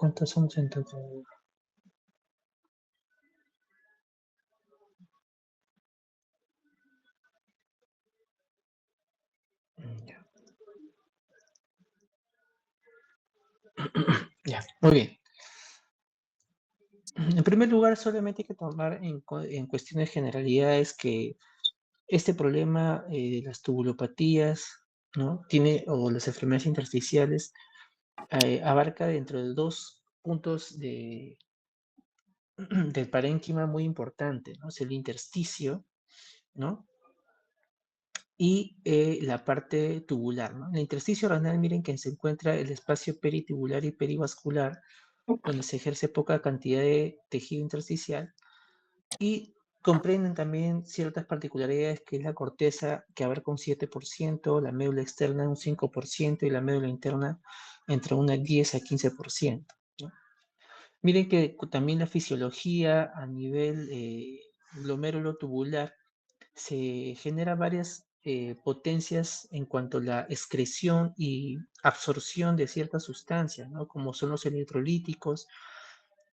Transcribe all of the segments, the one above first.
¿Cuántos somos en total? Ya. Ya, muy bien. En primer lugar, solamente hay que tomar en cuestión de generalidades que este problema de las tubulopatías, ¿no? Tiene, o las enfermedades intersticiales, abarca dentro de dos puntos del parénquima muy importante, ¿no? Es el intersticio, ¿no? Y la parte tubular, ¿no? En el intersticio renal, miren que se encuentra el espacio peritubular y perivascular, donde se ejerce poca cantidad de tejido intersticial, y comprenden también ciertas particularidades, que es la corteza, que abarca un 7%, la médula externa un 5% y la médula interna entre un 10 a 15%, ¿no? Miren que también la fisiología a nivel glomérulo tubular se genera varias potencias en cuanto a la excreción y absorción de ciertas sustancias, ¿no? Como son los electrolíticos,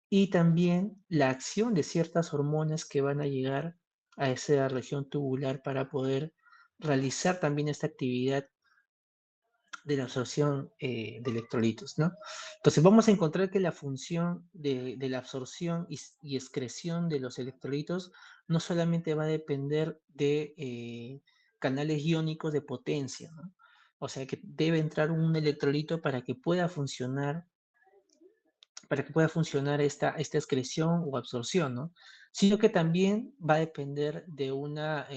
y también la acción de ciertas hormonas que van a llegar a esa región tubular para poder realizar también esta actividad de la absorción de electrolitos, ¿no? Entonces vamos a encontrar que la función de la absorción y excreción de los electrolitos no solamente va a depender de canales iónicos de potencia, ¿no? O sea que debe entrar un electrolito para que pueda funcionar esta excreción o absorción, ¿no? Sino que también va a depender de una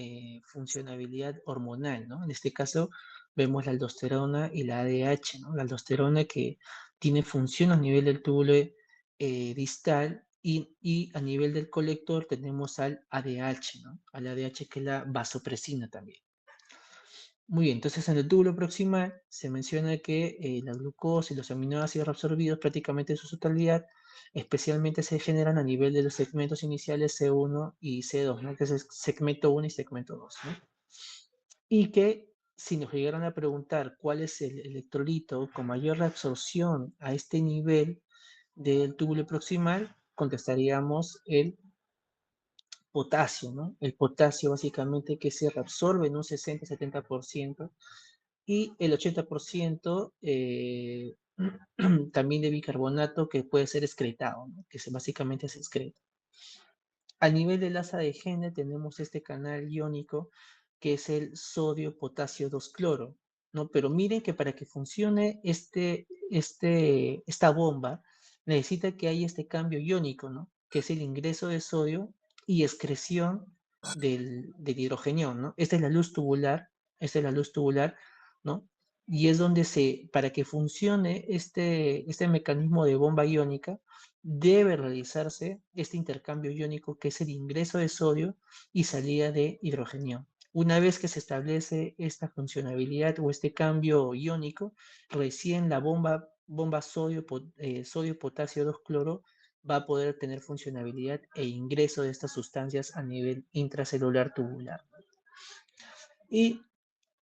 funcionabilidad hormonal, ¿no? En este caso vemos la aldosterona y la ADH, ¿no? La aldosterona, que tiene función a nivel del túbulo distal, y a nivel del colector tenemos al ADH, ¿no? Al ADH, que es la vasopresina también. Muy bien, entonces en el túbulo proximal se menciona que la glucosa y los aminoácidos reabsorbidos prácticamente en su totalidad, especialmente se generan a nivel de los segmentos iniciales C1 y C2, ¿no? Que es el segmento 1 y segmento 2, ¿no? Y que si nos llegaran a preguntar cuál es el electrolito con mayor reabsorción a este nivel del túbulo proximal, contestaríamos el potasio, ¿no? El potasio, básicamente, que se reabsorbe en un 60-70%, y el 80% también de bicarbonato, que puede ser excretado, ¿no? Que básicamente se excreta. A nivel del asa de Henle tenemos este canal iónico, que es el sodio-potasio 2-cloro, ¿no? Pero miren que para que funcione esta bomba, necesita que haya este cambio iónico, ¿no? Que es el ingreso de sodio y excreción del hidrogenión, ¿no? Esta es la luz tubular, ¿no? Y es donde para que funcione este mecanismo de bomba iónica, debe realizarse este intercambio iónico, que es el ingreso de sodio y salida de hidrogenio. Una vez que se establece esta funcionabilidad o este cambio iónico, recién la bomba sodio-potasio 2-cloro va a poder tener funcionabilidad e ingreso de estas sustancias a nivel intracelular tubular. Y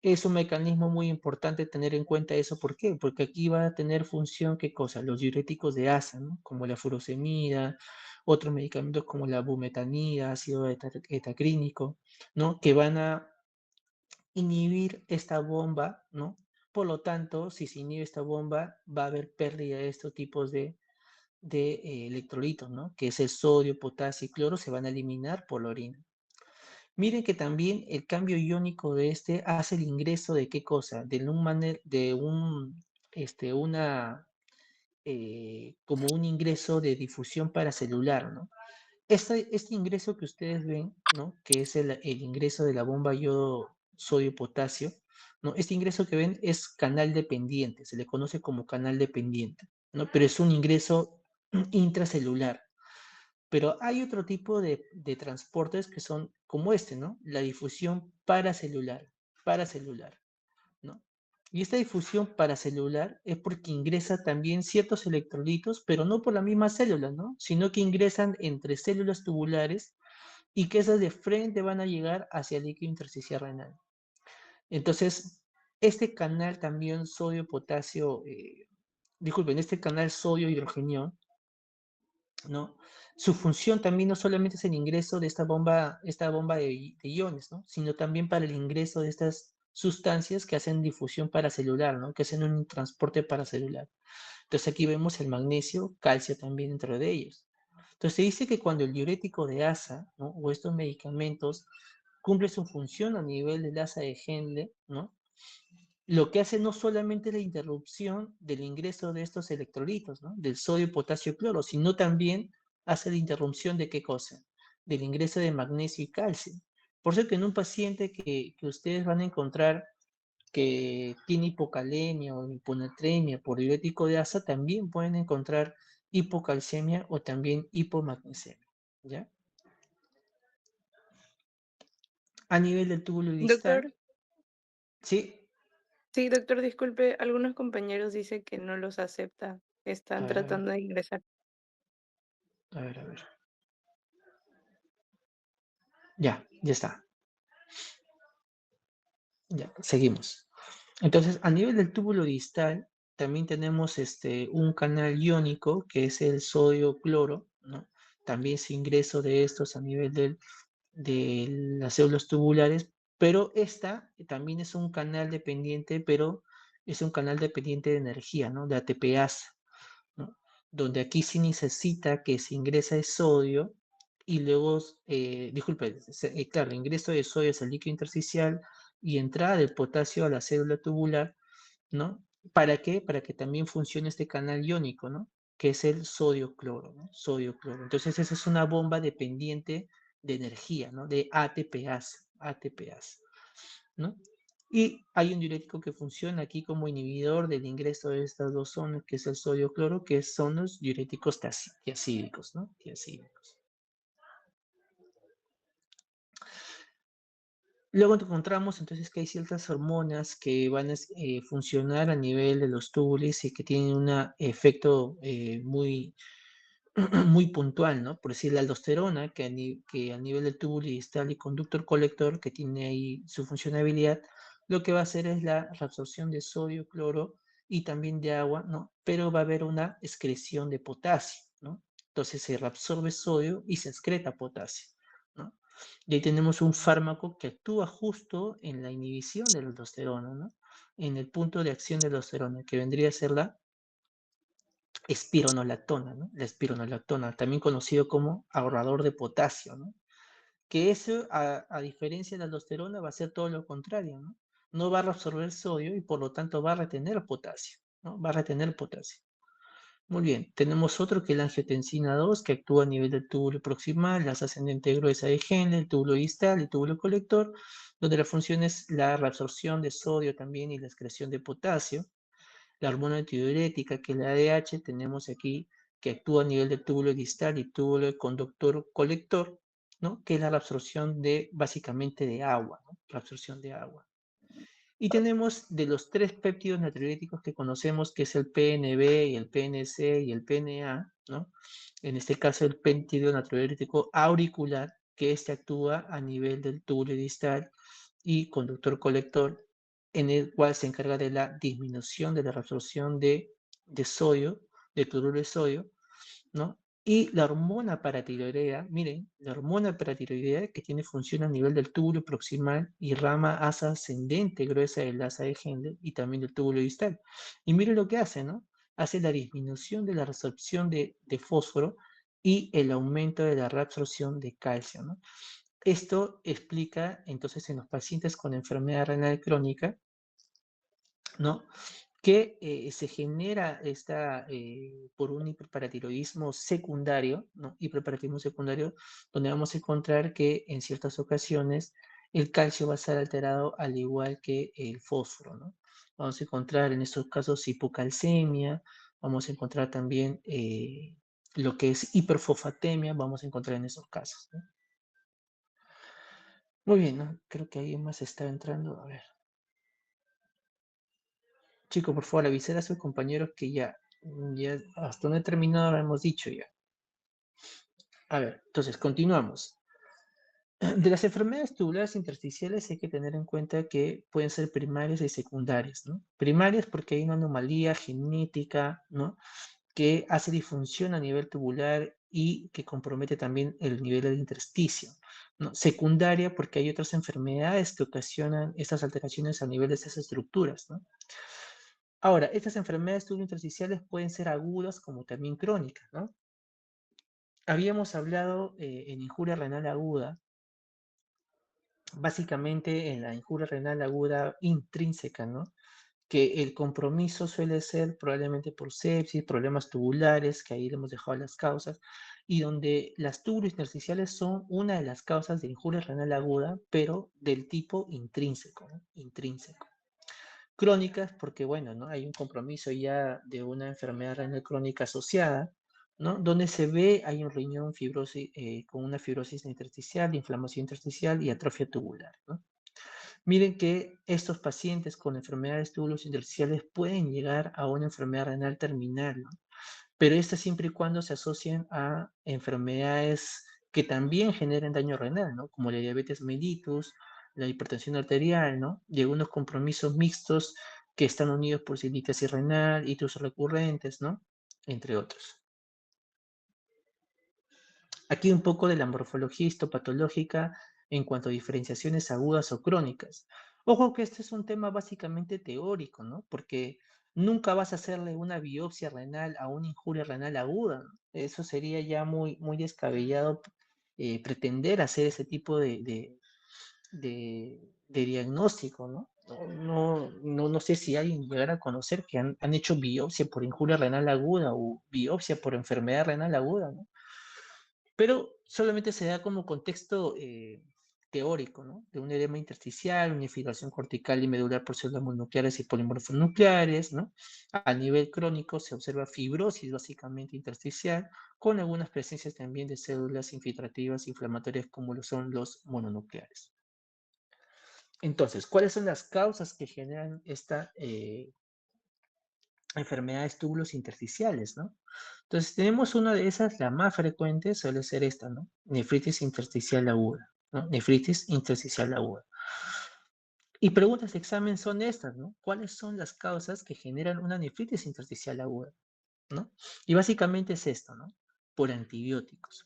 es un mecanismo muy importante tener en cuenta eso. ¿Por qué? Porque aquí va a tener función, ¿qué cosa? Los diuréticos de asa, ¿no? Como la furosemida, otros medicamentos como la bumetanida, ácido etacrínico, ¿no? Que van a inhibir esta bomba, ¿no? Por lo tanto, si se inhibe esta bomba, va a haber pérdida de estos tipos de electrolitos, ¿no? Que es el sodio, potasio y cloro, se van a eliminar por la orina. Miren que también el cambio iónico de este hace el ingreso de qué cosa, como un ingreso de difusión paracelular, ¿no? Este ingreso que ustedes ven, ¿no? Que es el ingreso de la bomba yodo sodio potasio, ¿no? Este ingreso que ven es canal dependiente, se le conoce como canal dependiente, ¿no? Pero es un ingreso intracelular. Pero hay otro tipo de transportes que son como este, ¿no? La difusión paracelular, ¿no? Y esta difusión paracelular es porque ingresa también ciertos electrolitos, pero no por la misma célula, ¿no? Sino que ingresan entre células tubulares, y que esas de frente van a llegar hacia el líquido intersticial renal. Entonces, este canal también sodio-potasio disculpen, este canal sodio-hidrogenión, ¿no? Su función también no solamente es el ingreso de esta bomba de iones, ¿no? Sino también para el ingreso de estas sustancias que hacen difusión paracelular, ¿no? Que hacen un transporte paracelular. Entonces aquí vemos el magnesio, calcio también dentro de ellos. Entonces se dice que cuando el diurético de asa, ¿no? O estos medicamentos cumple su función a nivel del asa de Henle, ¿no? Lo que hace no solamente la interrupción del ingreso de estos electrolitos, ¿no? Del sodio, potasio, cloro, sino también hace la interrupción de qué cosa? Del ingreso de magnesio y calcio. Por eso que en un paciente que ustedes van a encontrar que tiene hipocalemia o hiponatremia por diurético de asa, también pueden encontrar hipocalcemia o también hipomagnesemia, ¿ya? A nivel del túbulo distal, Doctor, sí, sí, doctor, disculpe, algunos compañeros dicen que no los acepta, a están ver, a ver, tratando de ingresar. a ver, a ver. Ya está. Ya, seguimos. Entonces, a nivel del túbulo distal, también tenemos un canal iónico que es el sodio-cloro, ¿no? También se ingreso de estos a nivel de las células tubulares, pero esta también es un canal dependiente, pero es un canal dependiente de energía, ¿no? De ATPase, ¿no? Donde aquí sí necesita que se ingresa el sodio y luego, disculpe, claro, el ingreso de sodio es el líquido intersticial y entrada del potasio a la célula tubular, ¿no? ¿Para qué? Para que también funcione este canal iónico, ¿no? Que es el sodio-cloro, ¿no? Sodio-cloro. Entonces, esa es una bomba dependiente de energía, ¿no? De ATPase, ATPase, ¿no? Y hay un diurético que funciona aquí como inhibidor del ingreso de estas dos zonas, que es el sodio-cloro, que son los diuréticos tiacídicos, ¿no? Tiacídicos. Luego encontramos entonces que hay ciertas hormonas que van a funcionar a nivel de los túbulos y que tienen un efecto muy, muy puntual, ¿no? Por decir la aldosterona, que a nivel del túbulo distal y conductor colector, que tiene ahí su funcionalidad, lo que va a hacer es la reabsorción de sodio, cloro y también de agua, ¿no? Pero va a haber una excreción de potasio, ¿no? Entonces se reabsorbe sodio y se excreta potasio, ¿no? Y ahí tenemos un fármaco que actúa justo en la inhibición de la aldosterona, ¿no? En el punto de acción de la aldosterona, que vendría a ser la espironolactona, ¿no? La espironolactona, también conocido como ahorrador de potasio, ¿no? Que eso, a diferencia de la aldosterona, va a ser todo lo contrario, ¿no? No va a reabsorber sodio y por lo tanto va a retener potasio, ¿no? Va a retener potasio. Muy bien, tenemos otro que es la angiotensina 2, que actúa a nivel del túbulo proximal, la ascendente gruesa de Henle, el túbulo distal, el túbulo colector, donde la función es la reabsorción de sodio también y la excreción de potasio. La hormona antidiurética, que es la ADH, tenemos aquí que actúa a nivel del túbulo distal y túbulo conductor colector, ¿no? Que es la reabsorción de, básicamente, de agua, ¿no? Reabsorción de agua. Y tenemos de los tres péptidos natriuréticos que conocemos, que es el PNB y el PNC y el PNA, ¿no? En este caso el péptido natriurético auricular, que este actúa a nivel del túbulo distal y conductor colector, en el cual se encarga de la disminución de la reabsorción de sodio, de cloruro de sodio, ¿no? Y la hormona paratiroidea, miren, la hormona paratiroidea que tiene función a nivel del túbulo proximal y rama asa ascendente gruesa del asa de Henle y también del túbulo distal. Y miren lo que hace, ¿no? Hace la disminución de la resorción de fósforo y el aumento de la reabsorción de calcio, ¿no? Esto explica entonces en los pacientes con enfermedad renal crónica, ¿no? Que se genera por un hiperparatiroidismo secundario, ¿no? Hiperparatiroidismo secundario, donde vamos a encontrar que en ciertas ocasiones el calcio va a estar alterado al igual que el fósforo, ¿no? Vamos a encontrar en estos casos hipocalcemia, vamos a encontrar también lo que es hiperfosfatemia, vamos a encontrar en esos casos, ¿no? Muy bien, ¿no? Creo que alguien más está entrando. A ver. Chico, por favor, avisar a sus compañeros que ya hasta donde he terminado lo hemos dicho ya. A ver, entonces continuamos. De las enfermedades tubulares intersticiales hay que tener en cuenta que pueden ser primarias y secundarias, ¿no? Primarias porque hay una anomalía genética, ¿no? Que hace disfunción a nivel tubular y que compromete también el nivel del intersticio, ¿no? Secundaria porque hay otras enfermedades que ocasionan estas alteraciones a nivel de esas estructuras, ¿no? Ahora, estas enfermedades tubulointersticiales pueden ser agudas como también crónicas, ¿no? Habíamos hablado en injuria renal aguda, básicamente en la injuria renal aguda intrínseca, ¿no? Que el compromiso suele ser probablemente por sepsis, problemas tubulares, que ahí le hemos dejado las causas, y donde las tubulointersticiales son una de las causas de injuria renal aguda, pero del tipo intrínseco, ¿no? Intrínseco. Crónicas, porque bueno, ¿no? Hay un compromiso ya de una enfermedad renal crónica asociada, ¿no? Donde se ve, hay un riñón fibrosis, con una fibrosis intersticial, inflamación intersticial y atrofia tubular, ¿no? Miren que estos pacientes con enfermedades túbulos intersticiales pueden llegar a una enfermedad renal terminal, ¿no? Pero estas siempre y cuando se asocien a enfermedades que también generen daño renal, ¿no? Como la diabetes mellitus, la hipertensión arterial, ¿no? Y algunos compromisos mixtos que están unidos por cilítiasis renal, hitos recurrentes, ¿no? Entre otros. Aquí un poco de la morfología histopatológica en cuanto a diferenciaciones agudas o crónicas. Ojo que este es un tema básicamente teórico, ¿no? Porque nunca vas a hacerle una biopsia renal a una injuria renal aguda, ¿no? Eso sería ya muy descabellado pretender hacer ese tipo de diagnóstico, ¿no? No sé si alguien llegara a conocer que han hecho biopsia por injuria renal aguda o biopsia por enfermedad renal aguda, ¿no? Pero solamente se da como contexto teórico, ¿no? De un edema intersticial, una infiltración cortical y medular por células mononucleares y polimorfos nucleares, ¿no? A nivel crónico se observa fibrosis básicamente intersticial, con algunas presencias también de células infiltrativas inflamatorias como lo son los mononucleares. Entonces, ¿cuáles son las causas que generan esta enfermedades túbulos intersticiales, ¿no? Entonces, tenemos una de esas, la más frecuente suele ser esta, ¿no? Nefritis intersticial aguda, ¿no? Nefritis intersticial aguda. Y preguntas de examen son estas, ¿no? ¿Cuáles son las causas que generan una nefritis intersticial aguda? ¿No? Y básicamente es esto, ¿no? Por antibióticos,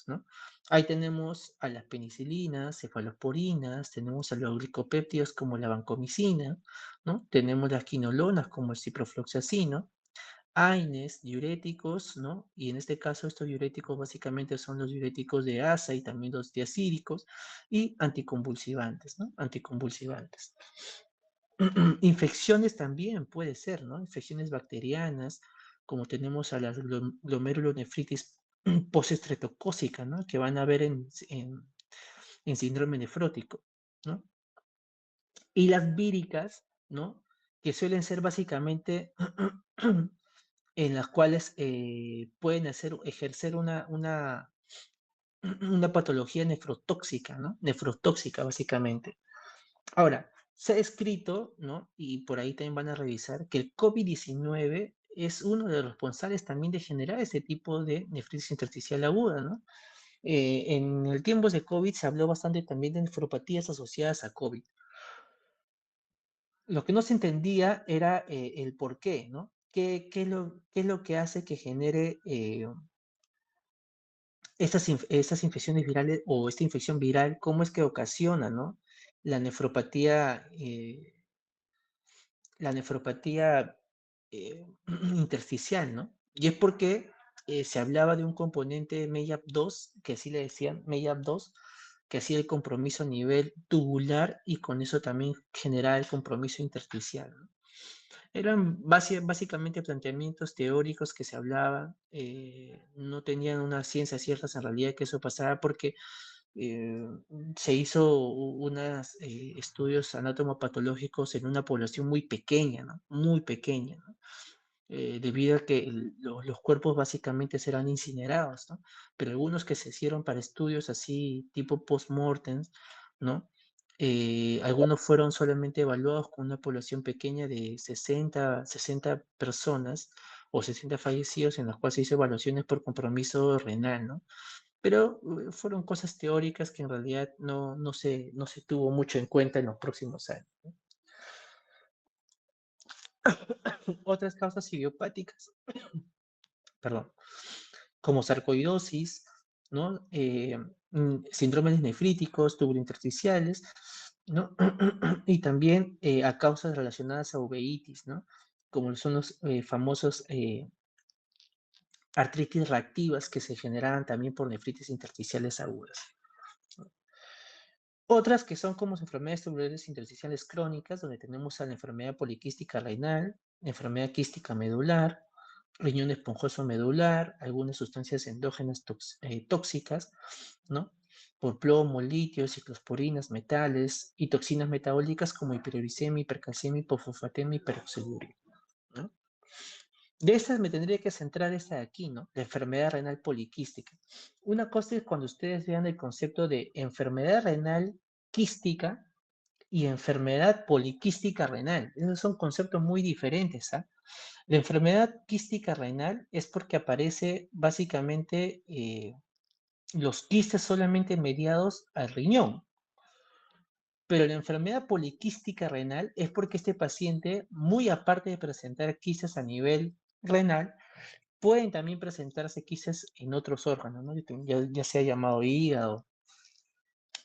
¿no? Ahí tenemos a las penicilinas, cefalosporinas, tenemos a los glicopéptidos como la vancomicina, ¿no? Tenemos las quinolonas como el ciprofloxacino, AINES, diuréticos, ¿no? Y en este caso estos diuréticos básicamente son los diuréticos de asa y también los diacídicos y anticonvulsivantes, ¿no? Anticonvulsivantes. Infecciones también puede ser, ¿no? Infecciones bacterianas, como tenemos a la glomerulonefritis postestreptocócica, ¿no? Que van a ver en síndrome nefrótico, ¿no? Y las víricas, ¿no? Que suelen ser básicamente en las cuales pueden ejercer una patología nefrotóxica, ¿no? Nefrotóxica, básicamente. Ahora, se ha escrito, ¿no? Y por ahí también van a revisar que el COVID-19 es uno de los responsables también de generar este tipo de nefritis intersticial aguda, ¿no? En el tiempo de COVID se habló bastante también de nefropatías asociadas a COVID. Lo que no se entendía era el por qué, ¿no? ¿Qué es lo que hace que genere estas infecciones virales o esta infección viral? ¿Cómo es que ocasiona, ¿no? La nefropatía, la nefropatía intersticial, ¿no? Y es porque se hablaba de un componente MEIAP2, que así le decían MEIAP2, que hacía el compromiso a nivel tubular y con eso también generaba el compromiso intersticial, ¿no? Eran básicamente planteamientos teóricos que se hablaban, no tenían una ciencia cierta en realidad que eso pasara porque eh, se hizo unos estudios anatomopatológicos en una población muy pequeña, ¿no? Muy pequeña, ¿no? Debido a que los cuerpos básicamente serán incinerados, ¿no? Pero algunos que se hicieron para estudios así, tipo post-mortem, ¿no? Algunos fueron solamente evaluados con una población pequeña de 60 personas o 60 fallecidos en las cuales se hizo evaluaciones por compromiso renal, ¿no? pero fueron cosas teóricas que en realidad no se tuvo mucho en cuenta en los próximos años. Otras causas idiopáticas, perdón, como sarcoidosis, ¿no? Síndromes nefríticos, tubulointersticiales, ¿no? Y también a causas relacionadas a uveitis, ¿no? Como son los famosos artritis reactivas que se generan también por nefritis intersticiales agudas. Otras que son como enfermedades tubulares intersticiales crónicas, donde tenemos a la enfermedad poliquística renal, enfermedad quística medular, riñón esponjoso medular, algunas sustancias endógenas tóxicas, ¿no? Por plomo, litio, ciclosporinas, metales y toxinas metabólicas como hiperuricemia, hipercalcemia, hipofosfatemia y peroxiduria, ¿no? De estas me tendría que centrar esta de aquí, ¿no? La enfermedad renal poliquística. Una cosa es cuando ustedes vean el concepto de enfermedad renal quística y enfermedad poliquística renal. Esos son conceptos muy diferentes, ¿ah? La enfermedad quística renal es porque aparece básicamente los quistes solamente mediados al riñón. Pero la enfermedad poliquística renal es porque este paciente, muy aparte de presentar quistes a nivel renal, pueden también presentarse quistes en otros órganos, ¿no? Ya sea llamado hígado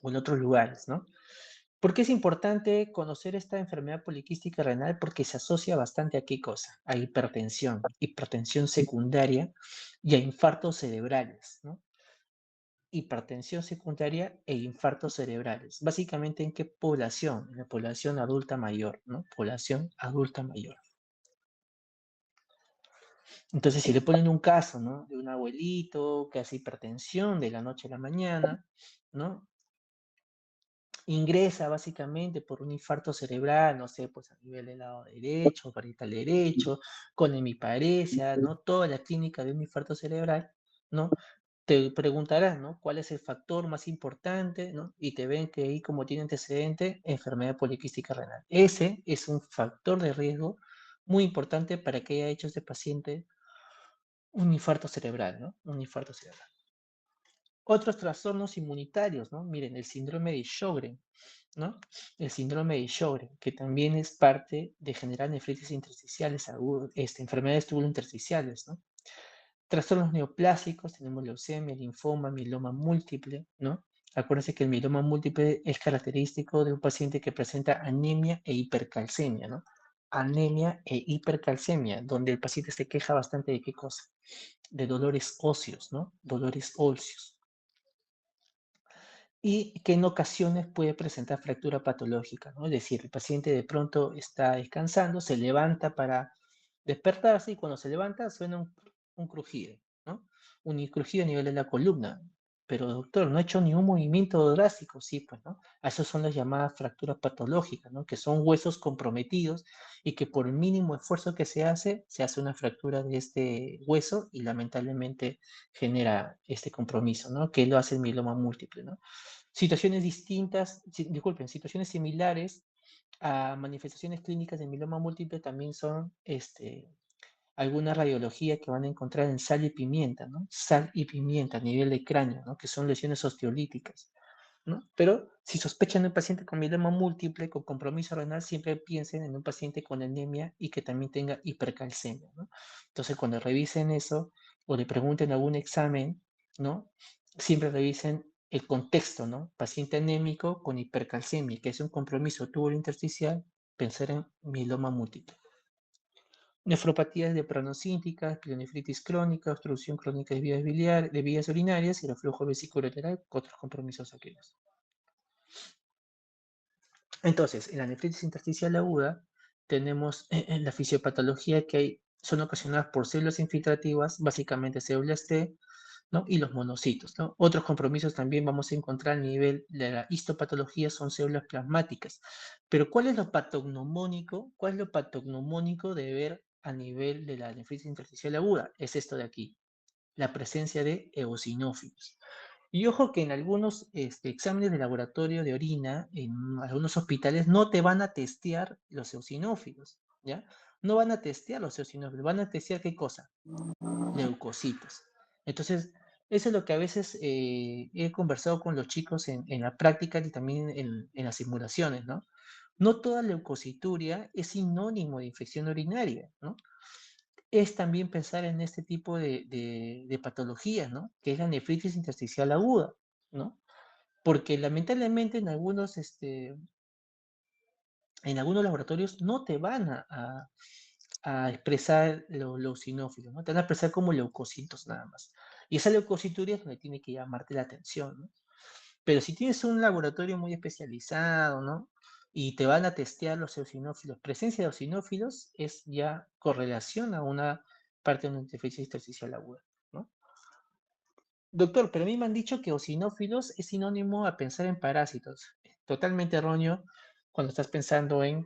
o en otros lugares, ¿no? ¿Por qué es importante conocer esta enfermedad poliquística renal? Porque se asocia bastante a qué cosa? A hipertensión, hipertensión secundaria y a infartos cerebrales, ¿no? Hipertensión secundaria e infartos cerebrales. Básicamente, ¿en qué población? En la población adulta mayor, ¿no? Población adulta mayor. Entonces, si le ponen un caso, ¿no? De un abuelito que hace hipertensión de la noche a la mañana, ¿no? Ingresa básicamente por un infarto cerebral, no sé, pues a nivel del lado derecho, parietal derecho, con hemiparesia, ¿no? Toda la clínica de un infarto cerebral, ¿no? Te preguntarán, ¿no? ¿Cuál es el factor más importante, ¿no? Y te ven que ahí como tiene antecedente, enfermedad poliquística renal. Ese es un factor de riesgo muy importante para que haya hecho este paciente un infarto cerebral, ¿no? Un infarto cerebral. Otros trastornos inmunitarios, ¿no? Miren, el síndrome de Sjögren, ¿no? El síndrome de Sjögren, que también es parte de generar nefritis intersticiales agudas, enfermedades tubulointersticiales, ¿no? Trastornos neoplásicos, tenemos leucemia, linfoma, mieloma múltiple, ¿no? Acuérdense que el mieloma múltiple es característico de un paciente que presenta anemia e hipercalcemia, ¿no? Anemia e hipercalcemia, donde el paciente se queja bastante de qué cosa? De dolores óseos, ¿no? Dolores óseos. Y que en ocasiones puede presentar fractura patológica, ¿no? Es decir, el paciente de pronto está descansando, se levanta para despertarse y cuando se levanta suena un crujido, ¿no? Un crujido a nivel de la columna. Pero doctor, no ha hecho ningún movimiento drástico, sí, pues, ¿no? A Esas son las llamadas fracturas patológicas, ¿no? Que son huesos comprometidos y que por el mínimo esfuerzo que se hace una fractura de este hueso y lamentablemente genera este compromiso, ¿no? Que lo hace el mieloma múltiple, ¿no? Situaciones distintas, disculpen, situaciones similares a manifestaciones clínicas de mieloma múltiple también son alguna radiología que van a encontrar en sal y pimienta, ¿no? Sal y pimienta a nivel de cráneo, ¿no? Que son lesiones osteolíticas, ¿no? Pero si sospechan de un paciente con mieloma múltiple, con compromiso renal, siempre piensen en un paciente con anemia y que también tenga hipercalcemia, ¿no? Entonces, cuando revisen eso o le pregunten algún examen, ¿no? Siempre revisen el contexto, ¿no? Paciente anémico con hipercalcemia, que es un compromiso tubulointersticial, pensar en mieloma múltiple. Nefropatías de pranocíticas, pielonefritis crónica, obstrucción crónica de vías urinarias y reflujo vesicolateral, otros compromisos aquellos. Entonces, en la nefritis intersticial aguda tenemos la fisiopatología que son ocasionadas por células infiltrativas, básicamente células T, ¿no? Y los monocitos, ¿no? Otros compromisos también vamos a encontrar a nivel de la histopatología son células plasmáticas. Pero ¿cuál es lo patognomónico? ¿Cuál es lo patognomónico de ver a nivel de la nefritis intersticial aguda? Es esto de aquí, la presencia de eosinófilos. Y ojo que en algunos exámenes de laboratorio de orina, en algunos hospitales, no te van a testear los eosinófilos, ¿ya? No van a testear los eosinófilos, van a testear ¿qué cosa? Leucocitos. Entonces, Eso es lo que a veces he conversado con los chicos en la práctica y también en las simulaciones, ¿no? No toda leucocituria es sinónimo de infección urinaria, ¿no? Es también pensar en este tipo de patologías, ¿no? Que es la nefritis intersticial aguda, ¿no? Porque lamentablemente en algunos laboratorios no te van a expresar los sinófilos, ¿no? Te van a expresar como leucocitos nada más. Y esa leucocituria es donde tiene que llamarte la atención, ¿no? Pero si tienes un laboratorio muy especializado, ¿no? Y te van a testear los eosinófilos, presencia de eosinófilos es ya correlación a una parte de una interferencia intersticial aguda, ¿no? Doctor, pero a mí me han dicho que eosinófilos es sinónimo a pensar en parásitos. Totalmente erróneo cuando estás pensando en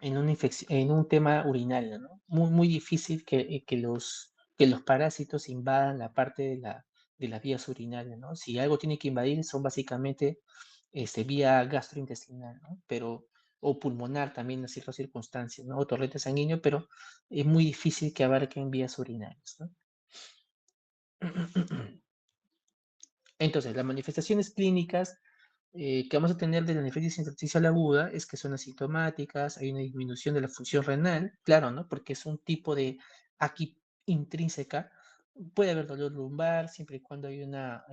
un tema urinario, ¿no? Muy difícil que los parásitos invadan la parte de las vías urinarias, ¿no? Si algo tiene que invadir son básicamente vía gastrointestinal, ¿no? Pero, o pulmonar también en ciertas circunstancias, ¿no? O torrente sanguíneo, pero es muy difícil que abarquen vías urinarias, ¿no? Entonces, las manifestaciones clínicas que vamos a tener de la nefritis intersticial aguda es que son asintomáticas, hay una disminución de la función renal, claro, ¿no? Porque es un tipo de aquí intrínseca. Puede haber dolor lumbar siempre y cuando hay una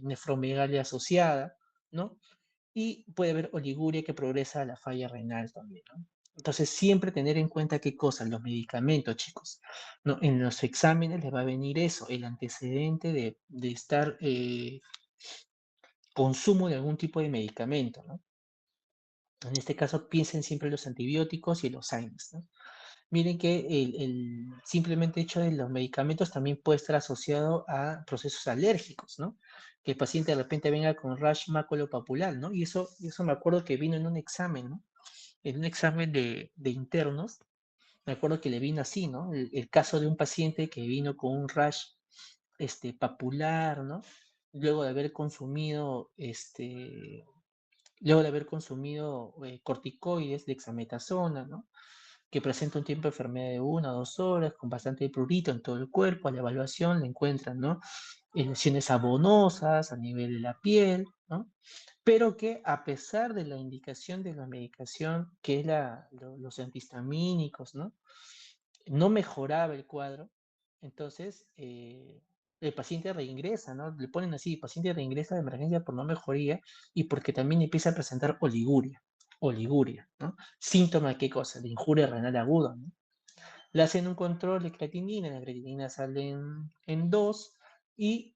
nefromegalia asociada, ¿no? Y puede haber oliguria que progresa a la falla renal también, ¿no? Entonces, siempre tener en cuenta qué cosas, los medicamentos, chicos, ¿no? En los exámenes les va a venir eso, el antecedente de estar consumo de algún tipo de medicamento, ¿no? En este caso, piensen siempre en los antibióticos y en los AINES, ¿no? Miren que el simplemente hecho de los medicamentos también puede estar asociado a procesos alérgicos, ¿no? Que el paciente de repente venga con rash maculopapular, ¿no? Y eso me acuerdo que vino en un examen, ¿no? En un examen de internos, me acuerdo que le vino así, ¿no? El caso de un paciente que vino con un rash papular, ¿no? Luego de haber consumido luego de haber consumido corticoides, dexametasona, ¿no? Que presenta un tiempo de enfermedad de 1 o 2 horas, con bastante prurito en todo el cuerpo. A la evaluación le encuentran, ¿no? Lesiones abonosas a nivel de la piel, ¿no? Pero que a pesar de la indicación de la medicación, que es los antihistamínicos, ¿no? No mejoraba el cuadro, entonces el paciente reingresa, ¿no? Le ponen así, paciente reingresa de emergencia por no mejoría y porque también empieza a presentar oliguria, ¿no? Síntoma de qué cosa, de injuria renal aguda, ¿no? Le hacen un control de creatinina, la creatinina sale en 2 y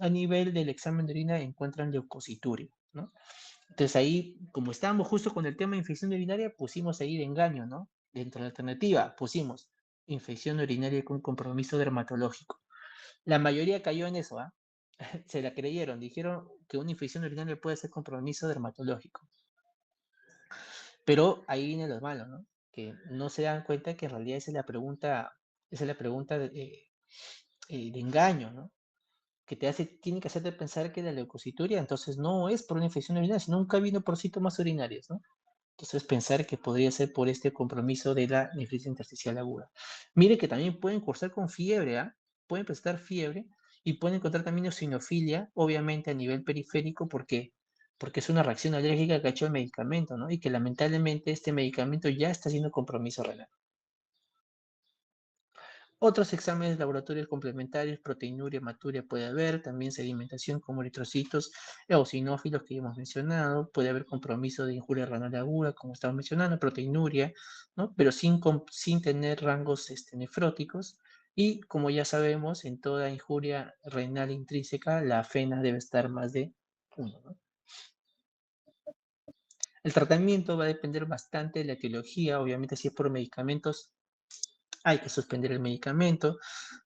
a nivel del examen de orina encuentran leucocituria, ¿no? Entonces ahí, como estábamos justo con el tema de infección urinaria, pusimos ahí de engaño, ¿no? Dentro de la alternativa, pusimos infección urinaria con compromiso dermatológico. La mayoría cayó en eso, ¿ah? Se la creyeron, dijeron que una infección urinaria puede ser compromiso dermatológico. Pero ahí viene lo malo, ¿no? Que no se dan cuenta que en realidad esa es la pregunta de engaño, ¿no? Que tiene que hacerte pensar que la leucocituria entonces no es por una infección urinaria, sino nunca vino por síntomas urinarios, ¿no? Entonces pensar que podría ser por este compromiso de la nefritis intersticial aguda. Mire que también pueden cursar con fiebre, ¿ah? Pueden presentar fiebre y pueden encontrar también eosinofilia, obviamente a nivel periférico, porque es una reacción alérgica que ha hecho el medicamento, ¿no? Y que lamentablemente este medicamento ya está haciendo compromiso renal. Otros exámenes laboratorios complementarios, proteinuria, hematuria puede haber, también sedimentación como eritrocitos eosinófilos que ya hemos mencionado, puede haber compromiso de injuria renal aguda, como estaba mencionando, proteinuria, ¿no? Pero sin tener rangos nefróticos. Y como ya sabemos, en toda injuria renal intrínseca, la FENA debe estar más de 1, ¿no? El tratamiento va a depender bastante de la etiología, obviamente si es por medicamentos, hay que suspender el medicamento,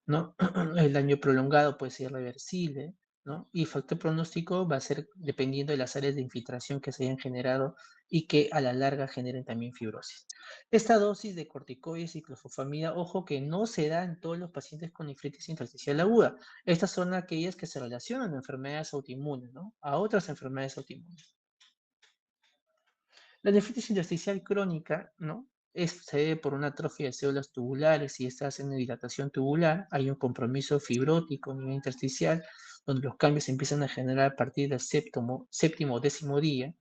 ¿no? El daño prolongado puede ser irreversible, ¿no? Y factor pronóstico va a ser dependiendo de las áreas de infiltración que se hayan generado y que a la larga generen también fibrosis. Esta dosis de corticoides y clofosfamida, ojo que no se da en todos los pacientes con nefritis intersticial aguda. Estas son aquellas que se relacionan a enfermedades autoinmunes, ¿no? A otras enfermedades autoinmunes. La nefritis intersticial crónica, ¿no? Se debe por una atrofia de células tubulares y estas hacen dilatación tubular. Hay un compromiso fibrótico a nivel intersticial, donde los cambios se empiezan a generar a partir del séptimo o décimo día,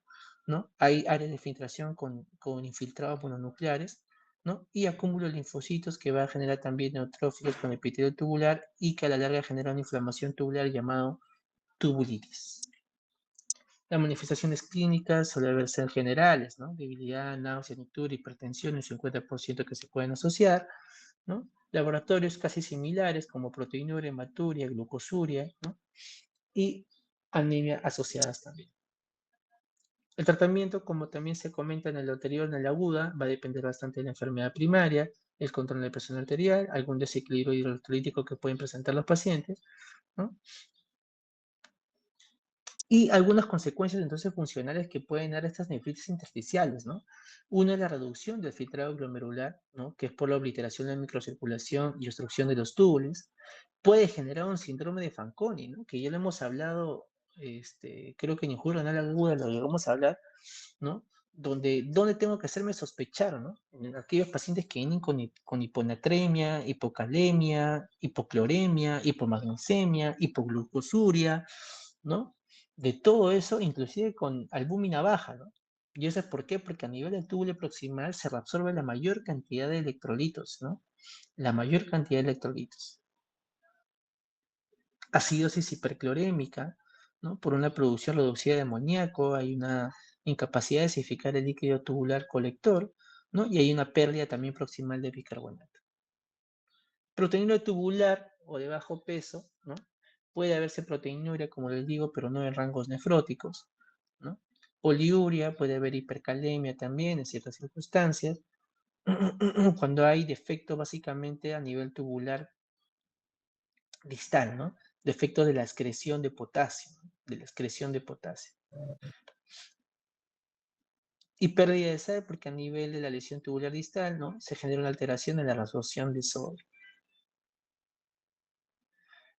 ¿no? Hay áreas de filtración con infiltrados mononucleares, ¿no? Y acúmulo de linfocitos que va a generar también neutrófilos con epitelio tubular y que a la larga genera una inflamación tubular llamado tubulitis. Las manifestaciones clínicas suelen ser generales, ¿no? Debilidad, náusea, nictura, hipertensión, un 50% que se pueden asociar, ¿no? Laboratorios casi similares como proteinuria, hematuria, glucosuria, ¿no? Y anemia asociadas también. El tratamiento, como también se comenta en el anterior, en la aguda, va a depender bastante de la enfermedad primaria, el control de presión arterial, algún desequilibrio hidroelectrolítico que pueden presentar los pacientes, ¿no? Y algunas consecuencias entonces funcionales que pueden dar estas nefritis intersticiales, ¿no? Una es la reducción del filtrado glomerular, ¿no? Que es por la obliteración de la microcirculación y obstrucción de los túbulos. Puede generar un síndrome de Fanconi, ¿no? Que ya lo hemos hablado, creo que en injuria renal aguda lo llegamos a hablar, ¿no? Donde tengo que hacerme sospechar, ¿no? En aquellos pacientes que vienen con hiponatremia, hipocalemia, hipocloremia, hipomagnesemia, hipoglucosuria, ¿no? De todo eso, inclusive con albúmina baja, ¿no? ¿Y eso es por qué? Porque a nivel del túbulo proximal se reabsorbe la mayor cantidad de electrolitos, ¿no? La mayor cantidad de electrolitos. Acidosis hiperclorémica, ¿no? Por una producción reducida de amoníaco, hay una incapacidad de desificar el líquido tubular colector, ¿no? Y hay una pérdida también proximal de bicarbonato. Proteinuria tubular o de bajo peso, ¿no? Puede haberse proteinuria, como les digo, pero no en rangos nefróticos, ¿no? Poliuria, puede haber hipercalemia también en ciertas circunstancias, cuando hay defecto básicamente a nivel tubular distal, ¿no? Defecto de la excreción de potasio, ¿no? De la excreción de potasio. Y pérdida de sal porque a nivel de la lesión tubular distal, ¿no? Se genera una alteración en la resorción de sodio.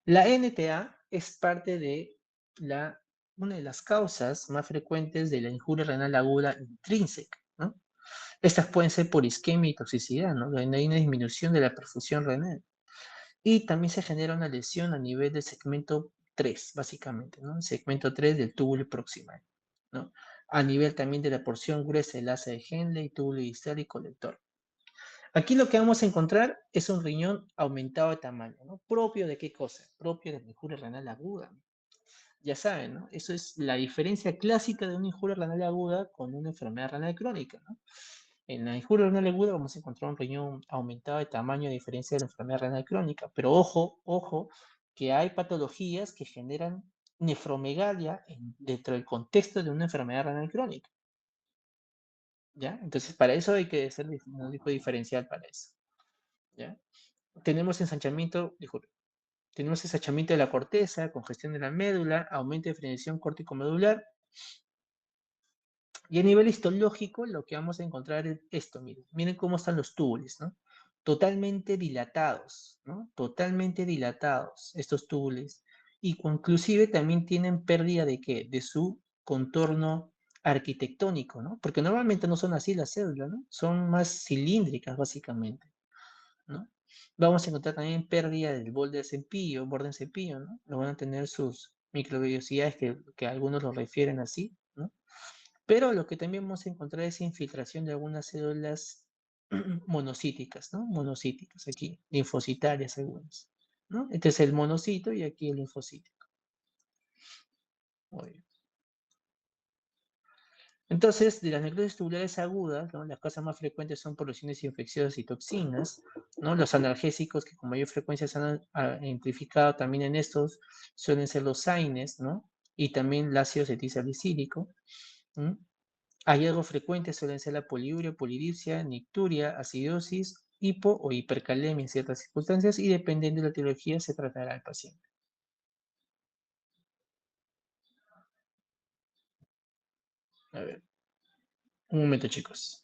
La NTA es parte de una de las causas más frecuentes de la injuria renal aguda intrínseca, ¿no? Estas pueden ser por isquemia y toxicidad, ¿no? Donde hay una disminución de la perfusión renal. Y también se genera una lesión a nivel del segmento 3, básicamente, ¿no? El segmento 3 del túbulo proximal, ¿no? A nivel también de la porción gruesa del asa de Henle, túbulo distal y colector. Aquí lo que vamos a encontrar es un riñón aumentado de tamaño, ¿no? ¿Propio de qué cosa? Propio de la injuria renal aguda. Ya saben, ¿no? Eso es la diferencia clásica de una injuria renal aguda con una enfermedad renal crónica, ¿no? En la injuria renal aguda vamos a encontrar un riñón aumentado de tamaño a diferencia de la enfermedad renal crónica. Pero ojo, ojo, que hay patologías que generan nefromegalia dentro del contexto de una enfermedad renal crónica. ¿Ya? Entonces, para eso hay que hacer un tipo diferencial para eso. ¿Ya? Tenemos ensanchamiento, disculpe, tenemos ensanchamiento de la corteza, congestión de la médula, aumento de fricción córtico-medular. Y a nivel histológico, lo que vamos a encontrar es esto, miren cómo están los túbulos, ¿no? Totalmente dilatados, ¿no? Totalmente dilatados estos túbulos. Y inclusive también tienen pérdida de qué? De su contorno arquitectónico, ¿no? Porque normalmente no son así las células, ¿no? Son más cilíndricas, básicamente, ¿no? Vamos a encontrar también pérdida del borde del cepillo, ¿no? Lo van a tener sus microvellosidades que algunos lo refieren así, ¿no? Pero lo que también vamos a encontrar es infiltración de algunas células monocíticas, ¿no? Monocíticas aquí, linfocitarias algunas, ¿no? Este es el monocito y aquí el linfocítico. Muy bien. Entonces, de las necrosis tubulares agudas, ¿no? Las causas más frecuentes son por lesiones infecciosas y toxinas, ¿no? Los analgésicos que con mayor frecuencia se han identificado también en estos suelen ser los AINES, ¿no? Y también el ácido acetilsalicílico. Hallazgos frecuentes suelen ser la poliuria, polidipsia, nicturia, acidosis, hipo o hipercalemia en ciertas circunstancias y dependiendo de la etiología se tratará al paciente. A ver, un momento chicos.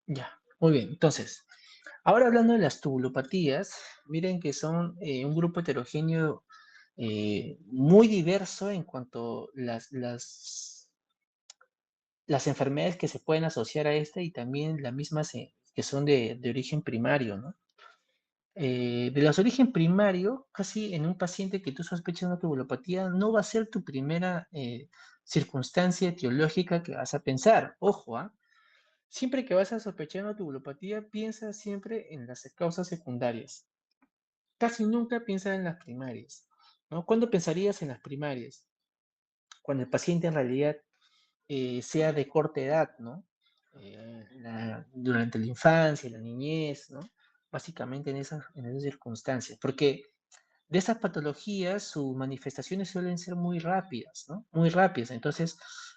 Ya, muy bien. Entonces, ahora hablando de las tubulopatías, miren que son un grupo heterogéneo muy diverso en cuanto las enfermedades que se pueden asociar a esta y también las mismas que son de origen primario, ¿no? De los origen primario, casi en un paciente que tú sospechas una tubulopatía, no va a ser tu primera circunstancia etiológica que vas a pensar. Ojo, ¿ah? Siempre que vas a sospechar una tubulopatía, piensa siempre en las causas secundarias. Casi nunca piensa en las primarias, ¿no? ¿Cuándo pensarías en las primarias? Cuando el paciente en realidad sea de corta edad, ¿no? Durante la infancia, la niñez, ¿no? Básicamente en esas circunstancias, porque de esas patologías sus manifestaciones suelen ser muy rápidas, ¿no? Muy rápidas, entonces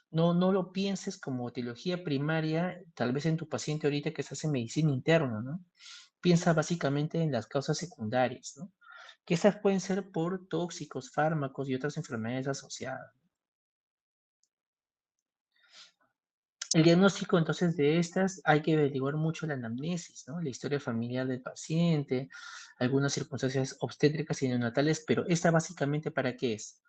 no lo pienses como etiología primaria, tal vez en tu paciente ahorita que estás en medicina interna, ¿no? Piensa básicamente en las causas secundarias, ¿no? Que esas pueden ser por tóxicos, fármacos y otras enfermedades asociadas. El diagnóstico entonces de estas hay que averiguar mucho la anamnesis, ¿no? La historia familiar del paciente, algunas circunstancias obstétricas y neonatales, pero esta básicamente ¿para qué es?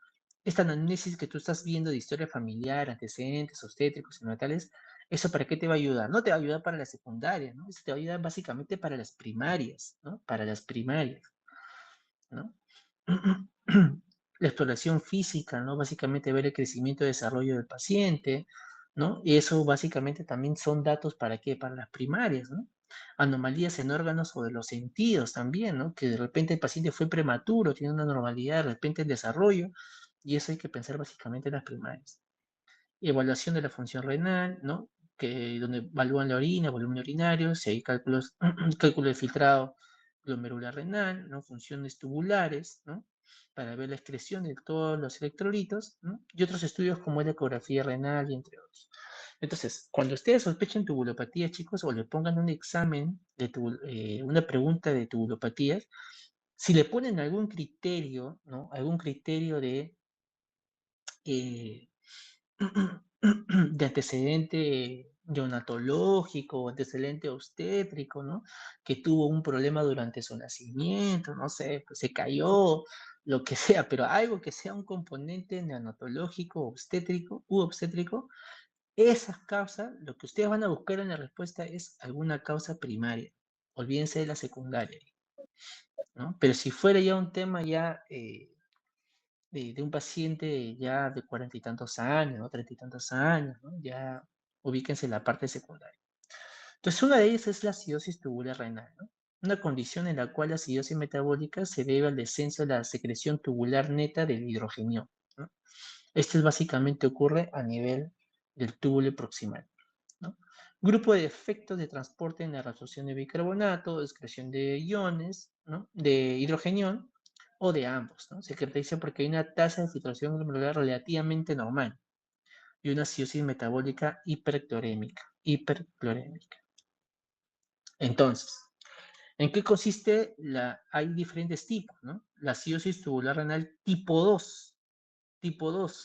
Esta anamnesis que tú estás viendo de historia familiar, antecedentes obstétricos y neonatales, ¿eso para qué te va a ayudar? No te va a ayudar para la secundaria, ¿no? Eso te va a ayudar básicamente para las primarias, ¿no? Para las primarias, ¿no? La exploración física, ¿no? Básicamente ver el crecimiento y desarrollo del paciente, ¿no? Y eso básicamente también son datos para qué, para las primarias, ¿no? Anomalías en órganos o de los sentidos también, ¿no? Que de repente el paciente fue prematuro, tiene una normalidad, de repente el desarrollo, y eso hay que pensar básicamente en las primarias. Evaluación de la función renal, ¿no? Que, donde evalúan la orina, volumen urinario, si hay cálculos, cálculo de filtrado glomerular renal, ¿no? Funciones tubulares, ¿no? Para ver la excreción de todos los electrolitos, ¿no? Y otros estudios como la ecografía renal y entre otros. Entonces, cuando ustedes sospechen tubulopatía, chicos, o le pongan un examen una pregunta de tubulopatías, si le ponen algún criterio, ¿no? Algún criterio eh, de antecedente neonatológico, antecedente obstétrico, ¿no? Que tuvo un problema durante su nacimiento, no sé, pues se cayó, lo que sea, pero algo que sea un componente neonatológico, obstétrico u obstétrico, esas causas, lo que ustedes van a buscar en la respuesta es alguna causa primaria. Olvídense de la secundaria, ¿no? Pero si fuera ya un tema ya de un paciente ya de cuarenta y tantos años, ¿no? Treinta y tantos años, ¿no? Ya ubíquense en la parte secundaria. Entonces, una de ellas es la acidosis tubular renal, ¿no? Una condición en la cual la acidosis metabólica se debe al descenso de la secreción tubular neta del hidrogenio, ¿no? Esto es básicamente ocurre a nivel del túbulo proximal, ¿no? Grupo de efectos de transporte en la reabsorción de bicarbonato, excreción de iones, ¿no? De hidrogenión o de ambos, ¿no? Se caracteriza porque hay una tasa de filtración glomerular relativamente normal y una acidosis metabólica hiperclorémica. Entonces, ¿en qué consiste hay diferentes tipos, ¿no? La acidosis tubular renal tipo 2,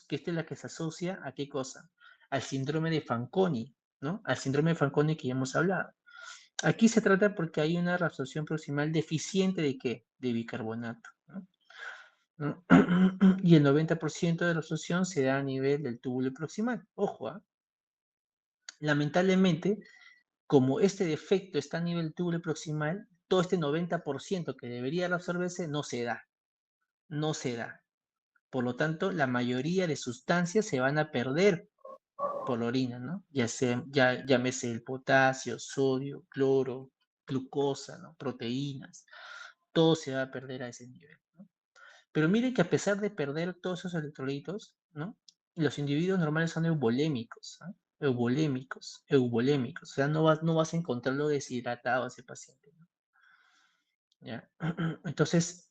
que esta es la que se asocia a qué cosa? Al síndrome de Fanconi, ¿no? Al síndrome de Fanconi que ya hemos hablado. Aquí se trata porque hay una reabsorción proximal deficiente de qué? De bicarbonato, ¿no? ¿No? Y el 90% de la absorción se da a nivel del túbulo proximal. Ojo, ¿ah? Lamentablemente, como este defecto está a nivel túbulo proximal, todo este 90% que debería absorberse no se da, no se da. Por lo tanto, la mayoría de sustancias se van a perder por la orina, ¿no? Llámese el potasio, sodio, cloro, glucosa, ¿no? Proteínas, todo se va a perder a ese nivel, ¿no? Pero mire que a pesar de perder todos esos electrolitos, ¿no? Los individuos normales son eubolémicos, ¿no? Eubolémicos, o sea, no vas a encontrarlo deshidratado a ese paciente, ¿no? ¿Ya? Entonces,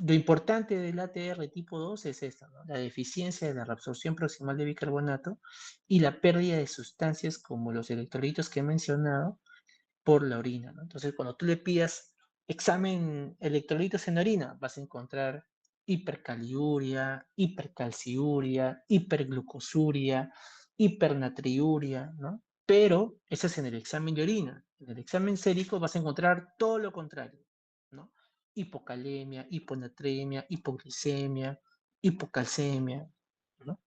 lo importante del ATR tipo 2 es esta, ¿no? La deficiencia de la reabsorción proximal de bicarbonato y la pérdida de sustancias como los electrolitos que he mencionado por la orina, ¿no? Entonces, cuando tú le pidas examen electrolitos en orina, vas a encontrar hipercaliuria, hipercalciuria, hiperglucosuria, hipernatriuria, ¿no? Pero eso es en el examen de orina. En el examen sérico vas a encontrar todo lo contrario, ¿no? Hipocalemia, hiponatremia, hipoglicemia, hipocalcemia, ¿no?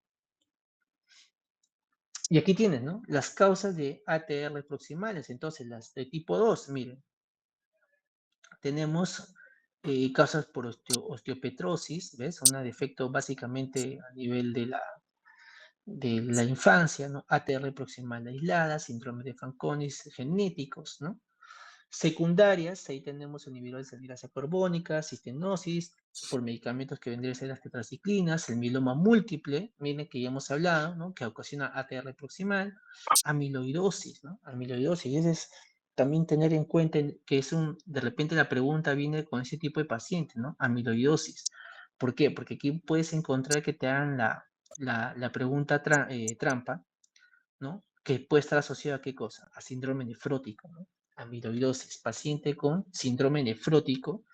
Y aquí tienes, ¿no? Las causas de ATR proximales. Entonces, las de tipo 2, miren, tenemos causas por osteopetrosis, ¿ves? Un defecto básicamente a nivel de la infancia, ¿no? ATR proximal aislada, síndrome de Fanconi genéticos, ¿no? Secundarias, ahí tenemos inhibidores de grasa carbónica, cistenosis, por medicamentos que vendrían a ser las tetraciclinas, el mieloma múltiple, miren que ya hemos hablado, ¿no? Que ocasiona ATR proximal, amiloidosis, ¿no? Amiloidosis, ese es también tener en cuenta que de repente la pregunta viene con ese tipo de paciente, ¿no? Amiloidosis. ¿Por qué? Porque aquí puedes encontrar que te hagan la pregunta trampa, ¿no? Que puede estar asociado a qué cosa? A síndrome nefrótico, ¿no? Amiloidosis, paciente con síndrome nefrótico,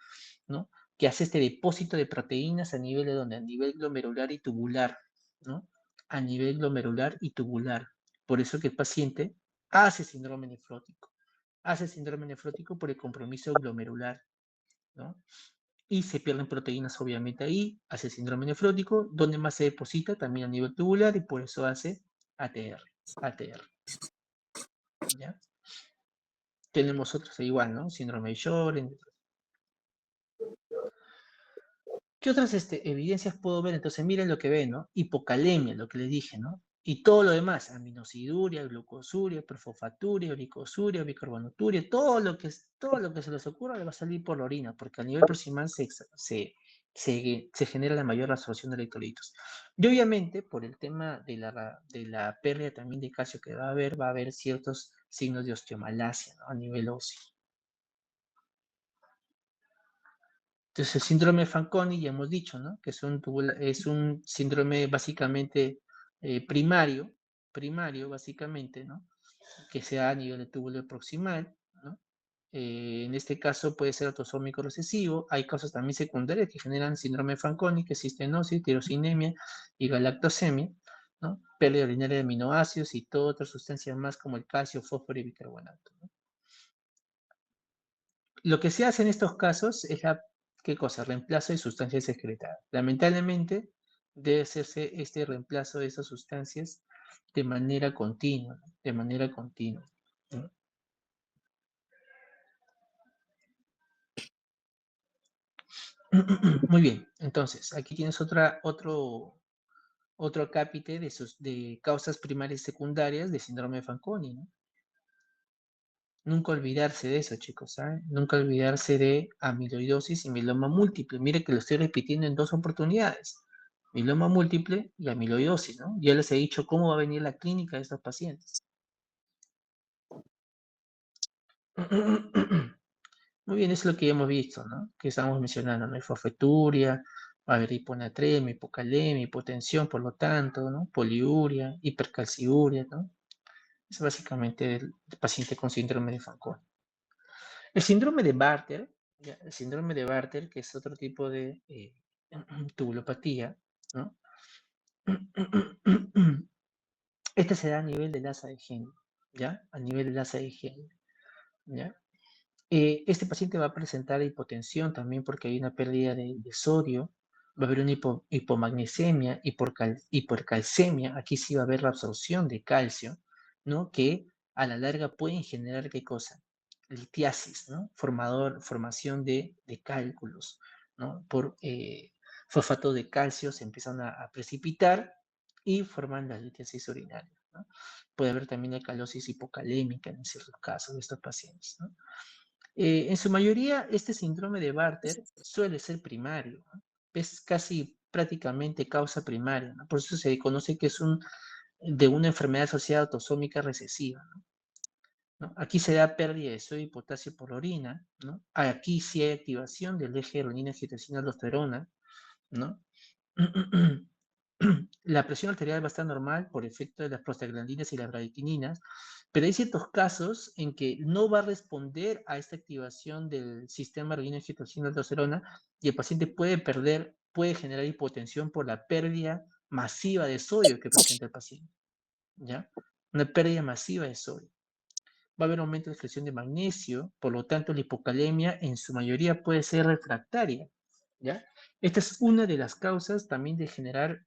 ¿no? Que hace este depósito de proteínas a nivel de donde? A nivel glomerular y tubular, ¿no? A nivel glomerular y tubular. Por eso que el paciente hace síndrome nefrótico. Hace síndrome nefrótico por el compromiso glomerular, ¿no? Y se pierden proteínas obviamente ahí, hace síndrome nefrótico, donde más se deposita también a nivel tubular y por eso hace ATR. ATR. ¿Ya? Tenemos otros igual, ¿no? Síndrome de Sjögren. ¿Qué otras evidencias puedo ver? Entonces, miren lo que ven, ¿no? Hipocalemia, lo que les dije, ¿no? Y todo lo demás, aminosiduria, glucosuria, perfosfaturia, uricosuria, bicarbonuturia, todo lo que se les ocurra le va a salir por la orina, porque a nivel proximal se genera la mayor absorción de electrolitos. Y obviamente, por el tema de la pérdida también de calcio que va a haber ciertos signos de osteomalacia, ¿no? A nivel óseo. Entonces, el síndrome de Fanconi, ya hemos dicho, ¿no? Que es un síndrome básicamente primario, básicamente, ¿no? Que se da a nivel de túbulo proximal, ¿no? En este caso puede ser autosómico recesivo. Hay casos también secundarias que generan síndrome de Fanconi, que es cistenosis, tirosinemia y galactosemia, ¿no? Pérdida urinaria de aminoácidos y todas otras sustancias más como el calcio, fósforo y bicarbonato, ¿no? Lo que se hace en estos casos es ¿qué cosa? Reemplazo de sustancias excretadas. Lamentablemente, debe hacerse este reemplazo de esas sustancias de manera continua, ¿no? De manera continua, ¿no? Muy bien, entonces, aquí tienes otro acápite de causas primarias y secundarias de síndrome de Fanconi, ¿no? Nunca olvidarse de eso, chicos, ¿saben? Nunca olvidarse de amiloidosis y mieloma múltiple. Mire que lo estoy repitiendo en 2 oportunidades. Mieloma múltiple y amiloidosis, ¿no? Ya les he dicho cómo va a venir la clínica de estos pacientes. Muy bien, eso es lo que ya hemos visto, ¿no? Que estamos mencionando, ¿no? Fosfeturia, va a haber hiponatremia, hipocalemia, hipotensión, por lo tanto, ¿no? Poliuria, hipercalciuria, ¿no? Es básicamente el paciente con síndrome de Fanconi. El síndrome de Bartter, el síndrome de Bartter, que es otro tipo de tubulopatía, ¿no? Este se da a nivel del asa de Henle, ¿ya? A nivel del asa de Henle, ¿ya? Este paciente va a presentar hipotensión también porque hay una pérdida de sodio, va a haber una hipomagnesemia, hipercalcemia, aquí sí va a haber la absorción de calcio, ¿no? Que a la larga pueden generar, ¿qué cosa? Litiasis, ¿no? Formación de cálculos, ¿no? Por fosfato de calcio se empiezan a precipitar y forman la litiasis urinaria, ¿no? Puede haber también alcalosis hipocalémica en ciertos casos de estos pacientes, ¿no? En su mayoría, este síndrome de Bartter suele ser primario, ¿no? Es casi prácticamente causa primaria, ¿no? Por eso se conoce que es de una enfermedad asociada autosómica recesiva, ¿no? Aquí se da pérdida de sodio y potasio por orina, ¿no? Aquí sí hay activación del eje renina-angiotensina-aldosterona, ¿no? La presión arterial va a estar normal por efecto de las prostaglandinas y las bradicininas, pero hay ciertos casos en que no va a responder a esta activación del sistema renina-angiotensina-aldosterona y el paciente puede generar hipotensión por la pérdida masiva de sodio que presenta el paciente, ¿ya? una pérdida masiva de sodio. Va a haber aumento de excreción de magnesio, por lo tanto la hipocalemia en su mayoría puede ser refractaria, ¿ya? Esta es una de las causas también de generar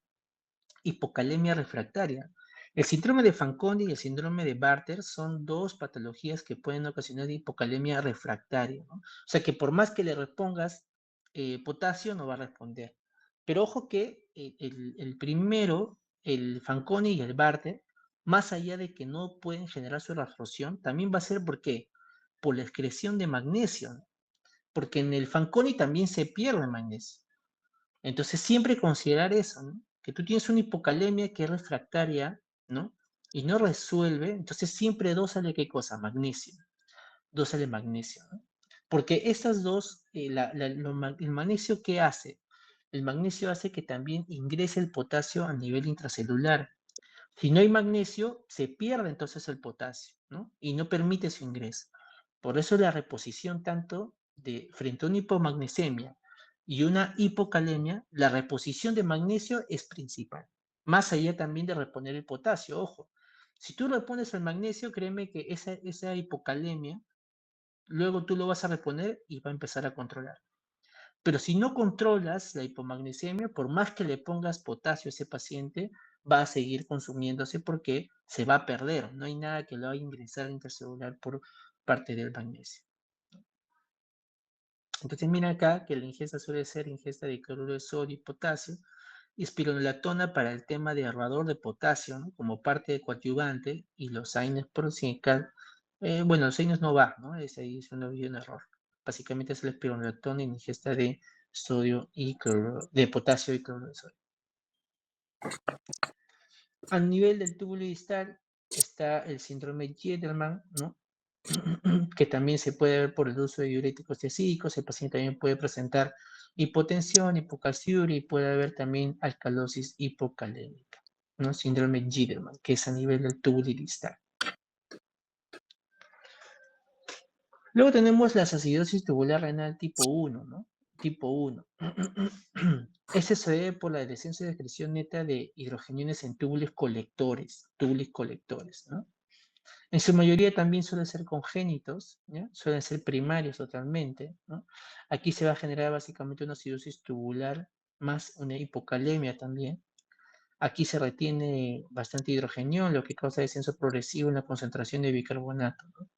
hipocalemia refractaria. El síndrome de Fanconi y el síndrome de Bartter son dos patologías que pueden ocasionar hipocalemia refractaria, ¿no? O sea que por más que le repongas potasio, no va a responder. Pero ojo que el primero, el Fanconi y el Bartter, más allá de que no pueden generar su reabsorción, también va a ser porque por la excreción de magnesio, ¿no? Porque en el Fanconi también se pierde magnesio. Entonces, siempre considerar eso, ¿no? Que tú tienes una hipocalemia que es refractaria, ¿no? Y no resuelve, entonces siempre dósale qué cosa, magnesio, dósale magnesio, ¿no? Porque esas dos, el magnesio, ¿qué hace? El magnesio hace que también ingrese el potasio a nivel intracelular. Si no hay magnesio, se pierde entonces el potasio, ¿no? Y no permite su ingreso. Por eso la reposición tanto de frente a una hipomagnesemia y una hipocalemia, la reposición de magnesio es principal. Más allá también de reponer el potasio, ojo. Si tú repones el magnesio, créeme que esa hipocalemia, luego tú lo vas a reponer y va a empezar a controlar. Pero si no controlas la hipomagnesemia, por más que le pongas potasio a ese paciente, va a seguir consumiéndose porque se va a perder. No hay nada que lo haga ingresar intercelular por parte del magnesio. Entonces mira acá que la ingesta suele ser ingesta de cloruro de sodio y potasio, y espironolactona para el tema de ahorrador de potasio, ¿no? Como parte de coadyuvante, y los AINES por bueno, los AINES no va, ¿no? Ahí es un error. Básicamente es la espironolactona en ingesta de sodio y cloruro, de potasio y cloruro de sodio. A nivel del túbulo distal está el síndrome Giedelman, ¿no? Que también se puede ver por el uso de diuréticos tiazídicos. El paciente también puede presentar hipotensión, hipocalciuria y puede haber también alcalosis hipocalémica, ¿no? Síndrome Giedelman, que es a nivel del túbulo distal. Luego tenemos la acidosis tubular renal tipo 1, ¿no? Tipo 1. Este se debe por la descenso de excreción neta de hidrogeniones en túbulos colectores, ¿no? En su mayoría también suelen ser congénitos, ¿ya? Suelen ser primarios totalmente, ¿no? Aquí se va a generar básicamente una acidosis tubular más una hipocalemia también. Aquí se retiene bastante hidrogenión, lo que causa descenso progresivo en la concentración de bicarbonato, ¿no?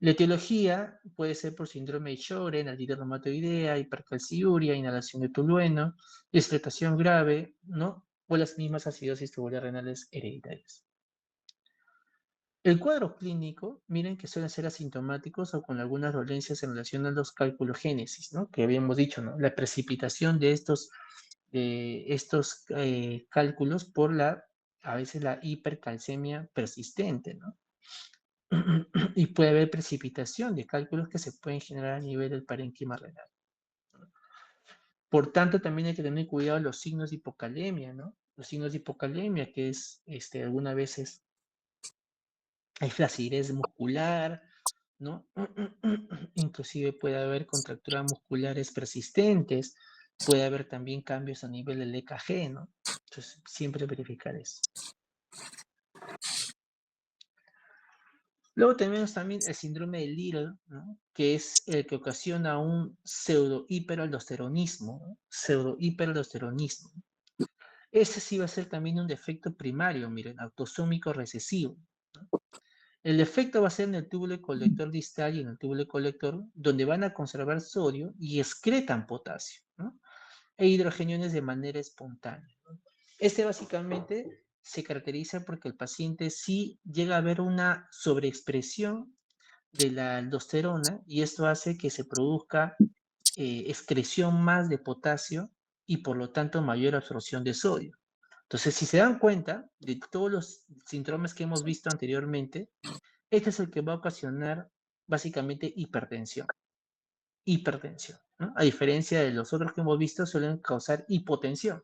La etiología puede ser por síndrome de Sjögren, artritis reumatoidea, hipercalciuria, inhalación de tolueno, deshidratación grave, ¿no? O las mismas acidosis tubulares renales hereditarias. El cuadro clínico, miren que suelen ser asintomáticos o con algunas dolencias en relación a los calculogénesis, ¿no? Que habíamos dicho, ¿no? La precipitación de estos cálculos por a veces la hipercalcemia persistente, ¿no? Y puede haber precipitación de cálculos que se pueden generar a nivel del parénquima renal. Por tanto, también hay que tener cuidado los signos de hipocalemia, ¿no? Los signos de hipocalemia, que es, algunas veces hay flacidez muscular, ¿no? Inclusive puede haber contracturas musculares persistentes, puede haber también cambios a nivel del EKG, ¿no? Entonces, siempre verificar eso. Luego tenemos también el síndrome de Little, ¿no? Que es el que ocasiona un pseudo-hiperaldosteronismo, ¿no? Pseudo-hiperaldosteronismo. Ese sí va a ser también un defecto primario, miren, autosómico recesivo, ¿no? El efecto va a ser en el túbulo colector distal y en el túbulo colector, donde van a conservar sodio y excretan potasio, ¿no? E hidrogeniones de manera espontánea, ¿no? Este básicamente se caracteriza porque el paciente sí llega a haber una sobreexpresión de la aldosterona y esto hace que se produzca excreción más de potasio y por lo tanto mayor absorción de sodio. Entonces, si se dan cuenta de todos los síndromes que hemos visto anteriormente, este es el que va a ocasionar básicamente hipertensión. Hipertensión, ¿no? A diferencia de los otros que hemos visto, suelen causar hipotensión.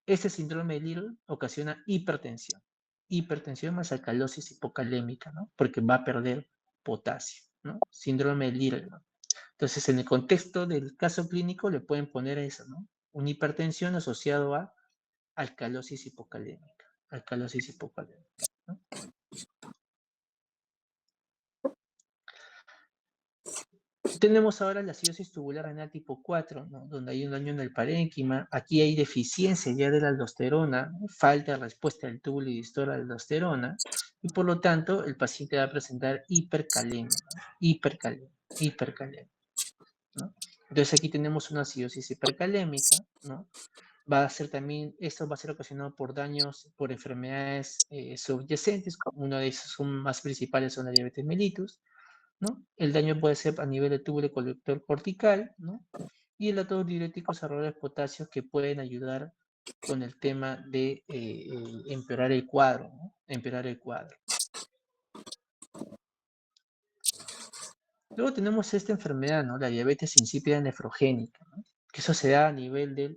Este síndrome de Little ocasiona hipertensión. Hipertensión más alcalosis hipocalémica, ¿no? Porque va a perder potasio, ¿no? Síndrome de Little, ¿no? Entonces, en el contexto del caso clínico le pueden poner eso, ¿no? Una hipertensión asociado a alcalosis hipocalémica. alcalosis hipocalémica, ¿no? Tenemos ahora la acidosis tubular renal tipo 4, ¿no? Donde hay un daño en el parénquima. Aquí hay deficiencia ya de la aldosterona, ¿no? Falta de respuesta del túbulo y distal a la aldosterona, y por lo tanto el paciente va a presentar hipercalemia, ¿no? Hipercalemia, ¿no? Entonces aquí tenemos una acidosis hipercalémica, ¿no? Va a ser también, esto va a ser ocasionado por daños, por enfermedades subyacentes. Uno de esos son más principales son la diabetes mellitus, ¿no? El daño puede ser a nivel del túbulo colector cortical, ¿no? Y el otro diuréticos de potasio que pueden ayudar con el tema de empeorar el cuadro, ¿no? Empeorar el cuadro. Luego tenemos esta enfermedad, ¿no? La diabetes insípida nefrogénica, ¿no? Que eso se da a nivel del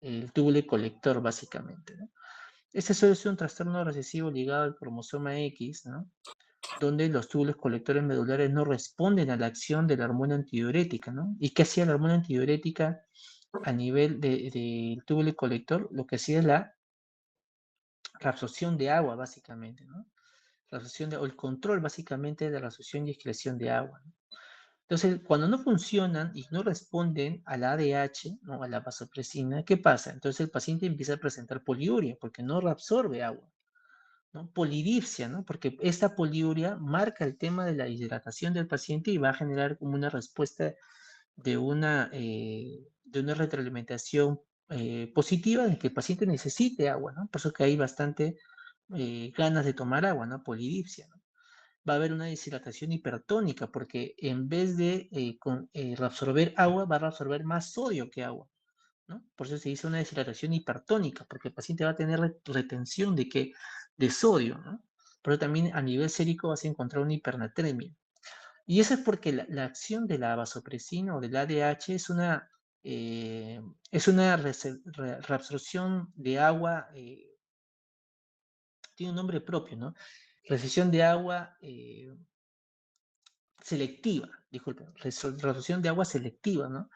el túbulo colector, básicamente, ¿no? Este suele ser un trastorno recesivo ligado al cromosoma X, ¿no? Donde los túbulos colectores medulares no responden a la acción de la hormona antidiurética, ¿no? ¿Y qué hacía la hormona antidiurética a nivel del túbulo colector? Lo que hacía es la reabsorción de agua, básicamente, ¿no? O el control, básicamente, de la absorción y excreción de agua, ¿no? Entonces, cuando no funcionan y no responden a la ADH, ¿no? A la vasopresina, ¿qué pasa? Entonces el paciente empieza a presentar poliuria porque no reabsorbe agua, ¿no? Polidipsia, ¿no? Porque esta poliuria marca el tema de la hidratación del paciente y va a generar como una respuesta de una retroalimentación positiva en que el paciente necesite agua, ¿no? Por eso que hay bastante ganas de tomar agua, ¿no? Polidipsia, ¿no? Va a haber una deshidratación hipertónica porque en vez de reabsorber agua, va a reabsorber más sodio que agua, ¿no? Por eso se dice una deshidratación hipertónica, porque el paciente va a tener retención de sodio, ¿no? Pero también a nivel sérico vas a encontrar una hipernatremia. Y eso es porque la acción de la vasopresina o del ADH es una reabsorción de agua, tiene un nombre propio, ¿no? Recepción de agua selectiva, disculpen, reabsorción de agua selectiva, ¿no?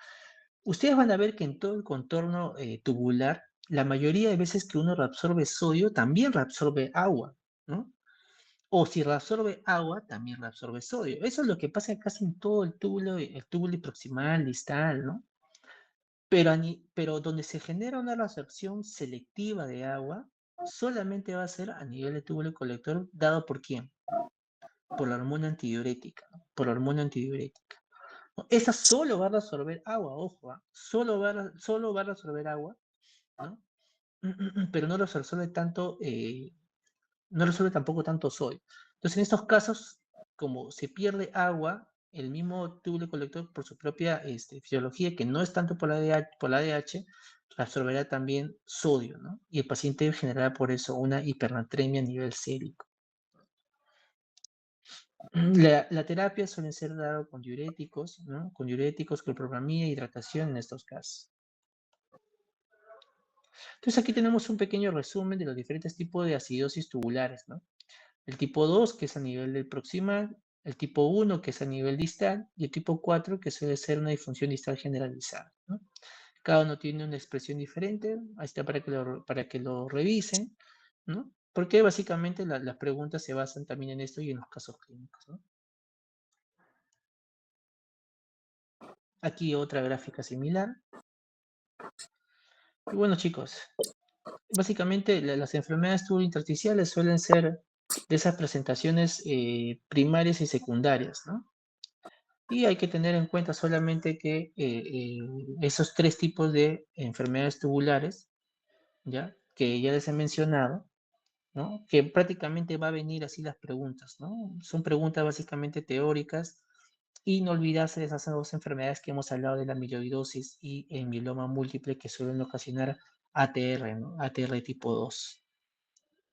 Ustedes van a ver que en todo el contorno tubular, la mayoría de veces que uno reabsorbe sodio, también reabsorbe agua, ¿no? O si reabsorbe agua, también reabsorbe sodio. Eso es lo que pasa casi en todo el túbulo proximal, distal, ¿no? Pero donde se genera una reabsorción selectiva de agua, solamente va a ser a nivel de túbulo colector, dado por quién? Por la hormona antidiurética, ¿no? Por la hormona antidiurética. ¿No? Esa solo va a reabsorber agua, ojo, ¿ah? Solo va a reabsorber agua, ¿no? Pero no reabsorbe tanto, no resuelve tampoco tanto sodio. Entonces, en estos casos, como se pierde agua, el mismo túbulo colector, por su propia fisiología, que no es tanto por la ADH, absorberá también sodio, ¿no? Y el paciente generará por eso una hipernatremia a nivel sérico. La terapia suele ser dada con diuréticos, ¿no? Con diuréticos, clorpropamida, hidratación en estos casos. Entonces aquí tenemos un pequeño resumen de los diferentes tipos de acidosis tubulares, ¿no? El tipo 2, que es a nivel del proximal, el tipo 1, que es a nivel distal, y el tipo 4, que suele ser una disfunción distal generalizada, ¿no? Cada uno tiene una expresión diferente, ahí está para que lo revisen, ¿no? Porque básicamente las preguntas se basan también en esto y en los casos clínicos, ¿no? Aquí otra gráfica similar. Y bueno, chicos, básicamente las enfermedades tubulointersticiales suelen ser de esas presentaciones primarias y secundarias, ¿no? Y hay que tener en cuenta solamente que esos tres tipos de enfermedades tubulares, ¿ya? Que ya les he mencionado, ¿no? Que prácticamente va a venir así las preguntas, ¿no? Son preguntas básicamente teóricas y no olvidarse de esas dos enfermedades que hemos hablado de la amiloidosis y el mieloma múltiple que suelen ocasionar ATR, ¿no? ATR tipo 2,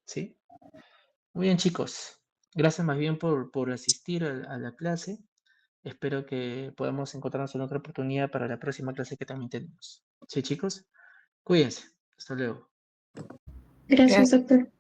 ¿sí? Muy bien, chicos. Gracias más bien por asistir a la clase. Espero que podamos encontrarnos en otra oportunidad para la próxima clase que también tenemos. Sí, chicos, cuídense. Hasta luego. Gracias, Gracias. doctor.